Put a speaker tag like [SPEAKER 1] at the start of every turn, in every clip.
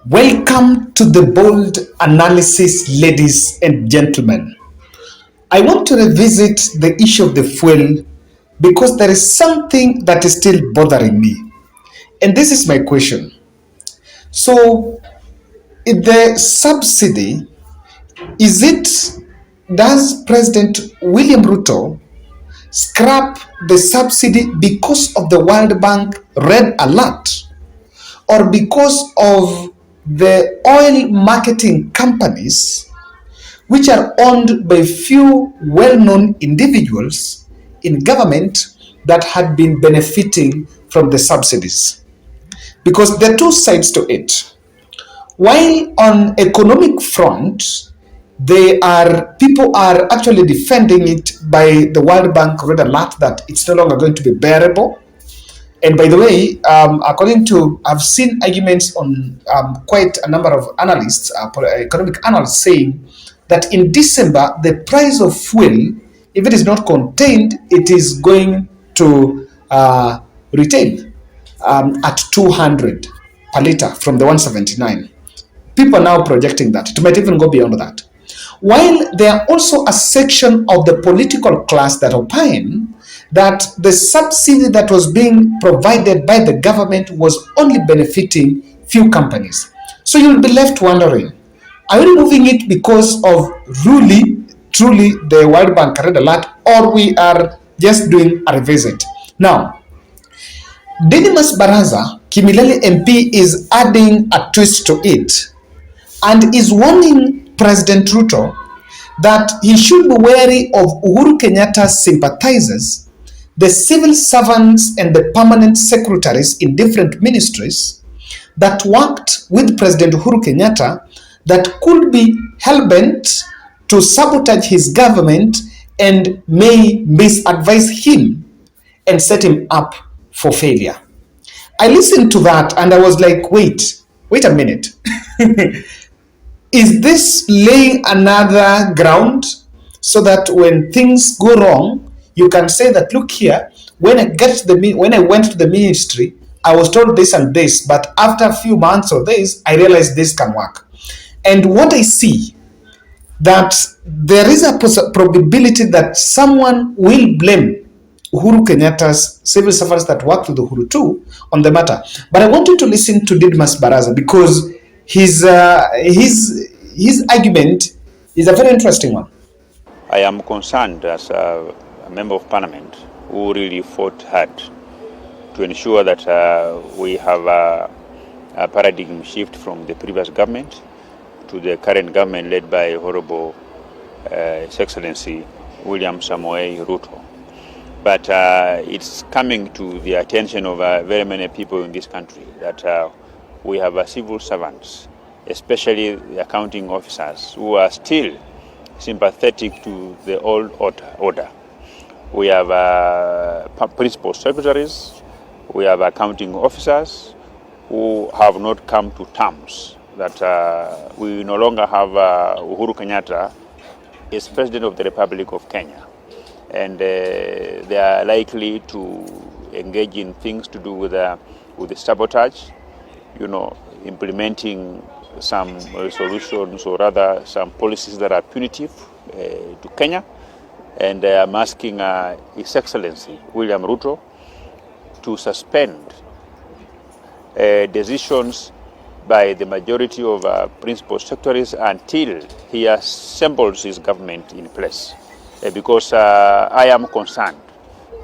[SPEAKER 1] Welcome to the bold analysis, ladies and gentlemen. I want to revisit the issue of the fuel because there is something that is still bothering me. And this is my question. So, if the subsidy, is it, does President William Ruto scrap the subsidy because of the World Bank red alert or because of the oil marketing companies which are owned by few well-known individuals in government that had been benefiting from the subsidies? Because there are two sides to it. While on economic front, people are actually defending it by the World Bank red alert that it's no longer going to be bearable. And by the way, according to, I've seen arguments on quite a number of analysts, economic analysts, saying that in December, the price of fuel, if it is not contained, it is going to retail at 200 per liter from the 179. People are now projecting that. It might even go beyond that. While there are also a section of the political class that opine that the subsidy that was being provided by the government was only benefiting few companies. So you'll be left wondering, are we removing it because of truly the World Bank red alert, or we are just doing a revisit? Now, Baraza, Kimilili MP, is adding a twist to it and is warning President Ruto that he should be wary of Uhuru Kenyatta's sympathizers, the civil servants and the permanent secretaries in different ministries that worked with President Uhuru Kenyatta that could be hell-bent to sabotage his government and may misadvise him and set him up for failure. I listened to that and I was like, wait a minute. Is this laying another ground so that when things go wrong, you can say that, look here, when I went to the ministry, I was told this and this, but after a few months or days, I realized this can work. And what I see, that there is a probability that someone will blame Uhuru Kenyatta's civil servants that worked with Uhuru too on the matter. But I want you to listen to Didmas Baraza because his argument is a very interesting one.
[SPEAKER 2] I am concerned as a member of parliament who really fought hard to ensure that we have a paradigm shift from the previous government to the current government led by Honorable His Excellency William Samoei Ruto. But it's coming to the attention of very many people in this country that we have civil servants, especially the accounting officers, who are still sympathetic to the old order. We have principal secretaries, we have accounting officers who have not come to terms that we no longer have Uhuru Kenyatta as President of the Republic of Kenya. And they are likely to engage in things to do with the sabotage, implementing some resolutions or rather some policies that are punitive to Kenya. And I'm asking His Excellency William Ruto to suspend decisions by the majority of principal secretaries until he assembles his government in place. Because I am concerned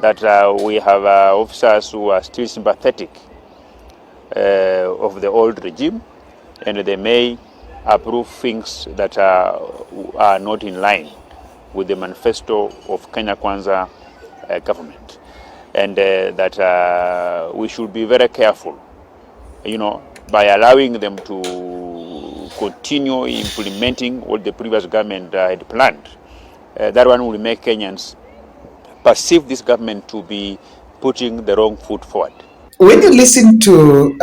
[SPEAKER 2] that we have officers who are still sympathetic of the old regime, and they may approve things that are not in line with the manifesto of Kenya Kwanza government, and that we should be very careful, by allowing them to continue implementing what the previous government had planned. That one will make Kenyans perceive this government to be putting the wrong foot forward.
[SPEAKER 1] When you listen to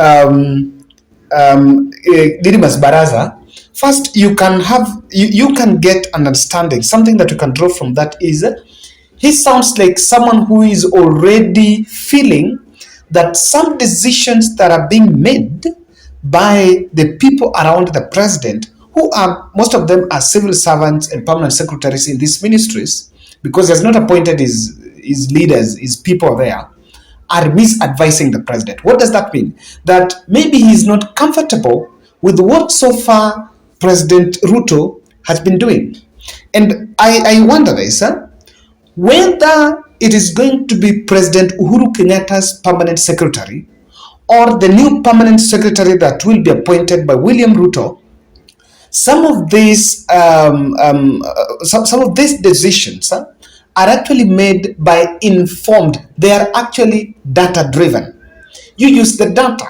[SPEAKER 1] Didmas Baraza, first you can get an understanding. Something that you can draw from that is he sounds like someone who is already feeling that some decisions that are being made by the people around the president, who are, most of them are civil servants and permanent secretaries in these ministries, because he has not appointed his leaders, his people there, are misadvising the president. What does that mean? That maybe he's not comfortable with what so far President Ruto has been doing. And I wonder this, whether it is going to be President Uhuru Kenyatta's permanent secretary or the new permanent secretary that will be appointed by William Ruto. Some of these decisions are actually made by informed. They are actually data driven. You use the data.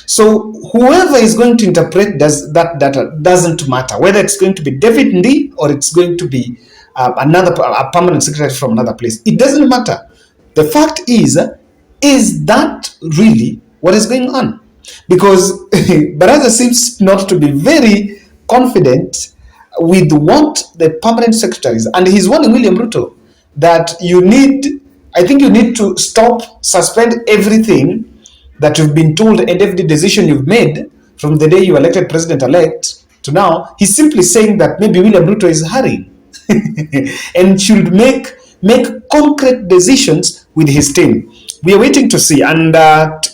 [SPEAKER 1] So whoever is going to interpret that data doesn't matter, whether it's going to be David Ndi or it's going to be a permanent secretary from another place. It doesn't matter. The fact is that really what is going on? Because Baraza seems not to be very confident with what the permanent secretaries, and he's warning William Ruto that you need to stop, suspend everything that you've been told and every decision you've made from the day you elected president-elect to now. He's simply saying that maybe William Ruto is hurrying and should make concrete decisions with his team. We are waiting to see, and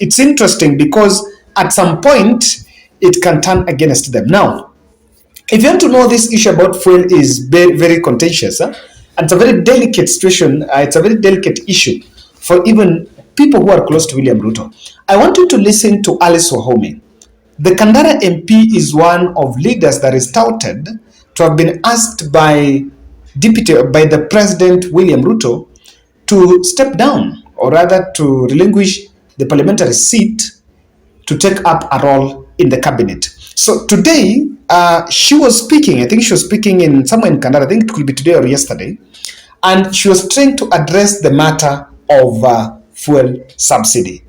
[SPEAKER 1] it's interesting because at some point it can turn against them. Now, if you want to know, this issue about fuel is very, very contentious, and it's a very delicate situation. It's a very delicate issue for even people who are close to William Ruto. I want you to listen to Alice Wahome. The Kandara MP is one of leaders that is touted to have been asked by the President William Ruto to step down, or rather to relinquish the parliamentary seat to take up a role in the cabinet. So today, she was speaking, I think she was speaking in somewhere in Canada, I think it could be today or yesterday, and she was trying to address the matter of fuel subsidy.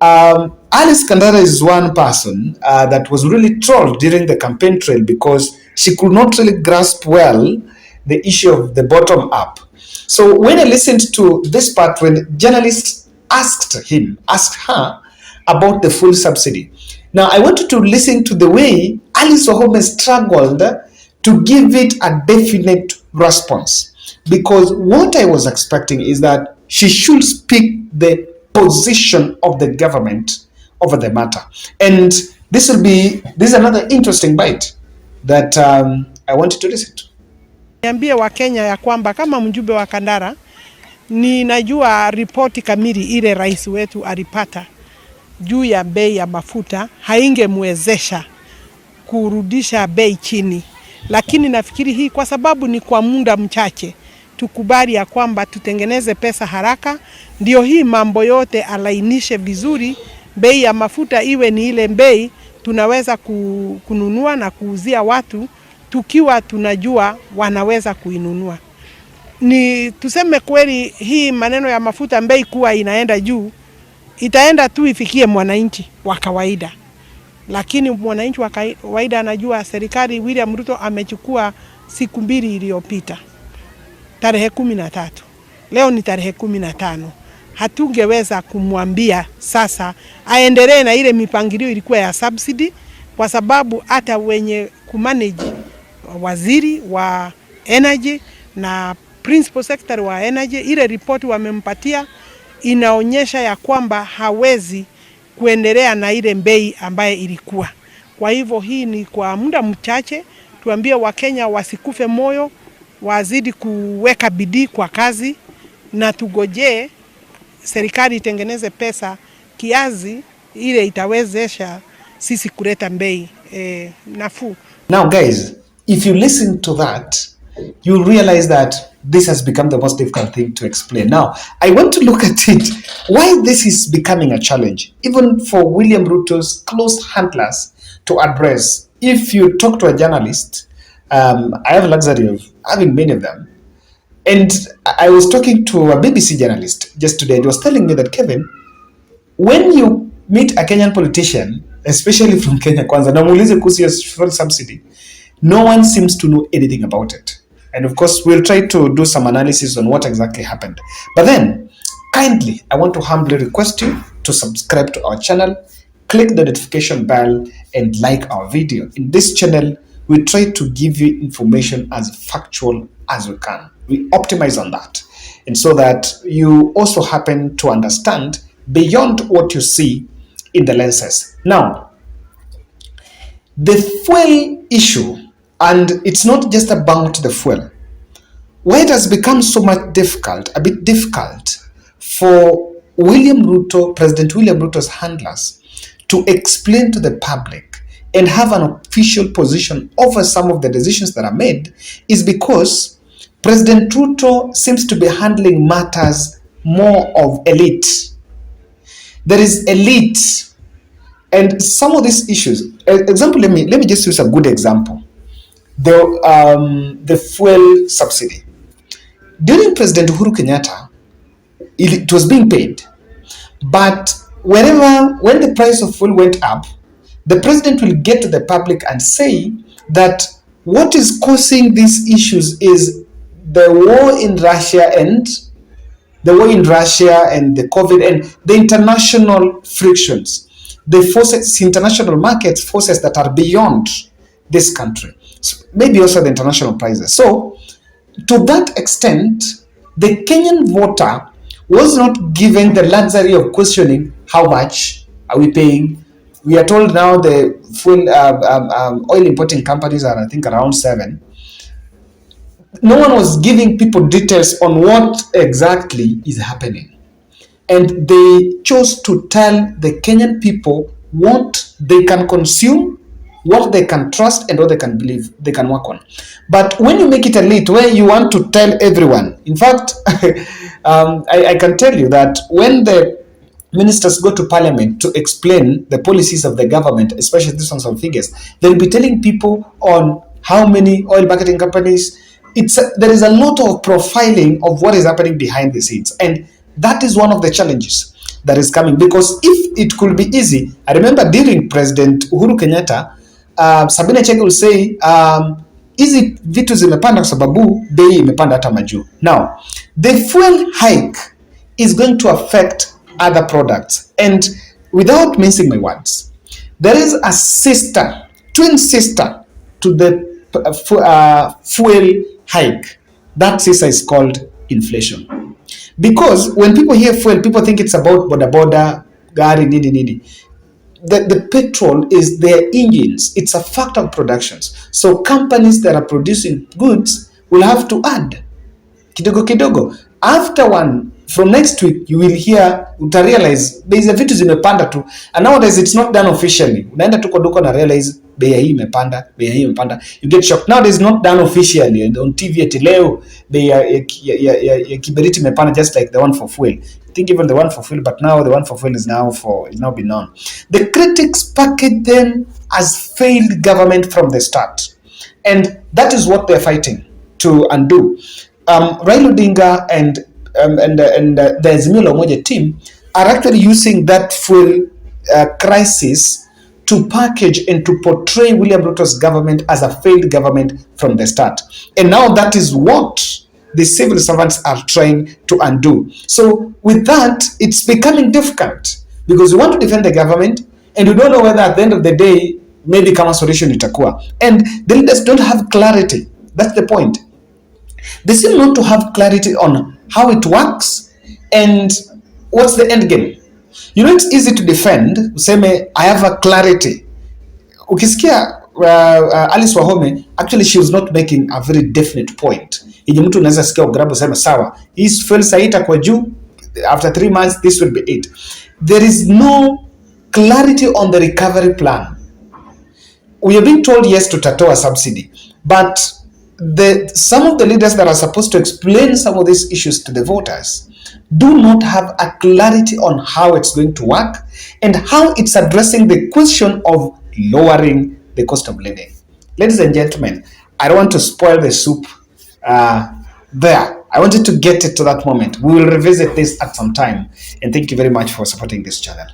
[SPEAKER 1] Alice Kandara is one person that was really trolled during the campaign trail because she could not really grasp well the issue of the bottom up. So when I listened to this part, when journalists asked her about the fuel subsidy. Now I want you to listen to the way Alice Wahome struggled to give it a definite response, because what I was expecting is that she should speak the position of the government over the matter. And this is another interesting bite that I wanted to listen to.
[SPEAKER 3] Niambie wa Kenya ya kwamba kama mjumbe wa Kandara, ninajua ripoti kamili ile rais wetu alipata juu ya bei ya mafuta haingemwezesha kurudisha bei chini. Lakini nafikiri hii kwa sababu ni kwa muda mchache, tukubali ya kwamba tutengeneze pesa haraka, ndio hii mambo yote alainishe vizuri, bei ya mafuta iwe ni ile bei tunaweza kununua na kuuzia watu tukiwa tunajua wanaweza kuinunua. Ni tuseme kweli, hii maneno ya mafuta bei kuwa inaenda juu, itaenda tu ifikie mwananchi wa kawaida. Lakini mwananchi wa kawaida anajua serikali William Ruto amechukua siku 2 iliyopita. Tarehe 13. Leo ni tarehe 15. Hatungeweza kumwambia sasa aendelee na ile mipangilio ilikuwa ya subsidy, kwa sababu hata wenye kumanage, waziri wa energy na principal secretary wa energy, ile ripoti wamempatia inaonyesha ya kwamba hawezi kuendelea na ile bei ambaye ilikuwa. Kwa hivyo hii ni kwa muda mchache, tuambie Wakenya wasikufe moyo, wazidi kuweka bidii kwa kazi, na tugojee serikali itengeneze pesa kiasi ile itawezesha sisi kuleta bei nafuu.
[SPEAKER 1] Now guys, if you listen to that, you realize that this has become the most difficult thing to explain. Now, I want to look at it, why this is becoming a challenge, even for William Ruto's close handlers to address. If you talk to a journalist, I have the luxury of having many of them, and I was talking to a BBC journalist just today, and he was telling me that, Kevin, when you meet a Kenyan politician, especially from Kenya Kwanza, na muulize kuhusu fuel subsidy, no one seems to know anything about it. And of course, we'll try to do some analysis on what exactly happened. But then, kindly, I want to humbly request you to subscribe to our channel, click the notification bell and like our video. In this channel, we try to give you information as factual as we can. We optimize on that. And so that you also happen to understand beyond what you see in the lenses. Now, the fuel issue, and it's not just about the fuel. Why it has become so much difficult, a bit difficult for President William Ruto's handlers to explain to the public and have an official position over some of the decisions that are made is because President Ruto seems to be handling matters more of elite. There is elite, and some of these issues. Example, let me just use a good example. The fuel subsidy. During President Uhuru Kenyatta, it was being paid, but when the price of fuel went up, the president will get to the public and say that what is causing these issues is the war in Russia and the COVID and the international frictions, the forces, international markets forces that are beyond this country, so maybe also the international prices. So to that extent, the Kenyan voter was not given the luxury of questioning how much are we paying. We are told now the fuel oil importing companies are, I think, around 7. No one was giving people details on what exactly is happening. And they chose to tell the Kenyan people what they can consume, what they can trust, and what they can believe, they can work on. But when you make it elite, where you want to tell everyone, in fact, I can tell you that when the ministers go to parliament to explain the policies of the government, especially this on some figures, they'll be telling people on how many oil marketing companies. There is a lot of profiling of what is happening behind the scenes, and that is one of the challenges that is coming. Because if it could be easy, I remember during President Uhuru Kenyatta, Sabina Chege will say hizi vitu zimepanda kwa sababu bei imepanda hata majuu. Now, the fuel hike is going to affect other products, and without mincing my words, there is a twin sister to the fuel hike. That sister is called inflation. Because when people hear fuel, people think it's about boda, gari, nini. The petrol is their engines. It's a factor of productions. So companies that are producing goods will have to add kidogo. From next week, you will hear, realize there is a vitu zimepanda tu, and nowadays it's not done officially. Unaenda tu kwa duka na realize bei hii imepanda. You get shocked. Nowadays it's not done officially and on TV ati leo bei ya kiberiti imepanda, just like the one for fuel. I think even the one for fuel, but now the one for fuel is now been known. The critics package them as failed government from the start, and that is what they're fighting to undo. Raila Odinga and the Azimio la Umoja team are actually using that fuel crisis to package and to portray William Ruto's government as a failed government from the start. And now that is what the civil servants are trying to undo. So with that, it's becoming difficult because you want to defend the government and you don't know whether at the end of the day, maybe kama solution itakuwa. And the leaders don't have clarity. That's the point. They seem not to have clarity on how it works and what's the end game. You know, it's easy to defend. Useme, I have a clarity. Ukisikia Alice Wahome, actually she was not making a very definite point. Ije mtu unaweza sikia ugrabu useme sawa, hii fuel saita kwa juu, after 3 months this will be it. There is no clarity on the recovery plan. We have been told yes to tatoa subsidy, but some of the leaders that are supposed to explain some of these issues to the voters do not have a clarity on how it's going to work and how it's addressing the question of lowering the cost of living. Ladies and gentlemen, I don't want to spoil the soup there. I wanted to get it to that moment. We will revisit this at some time, and thank you very much for supporting this channel.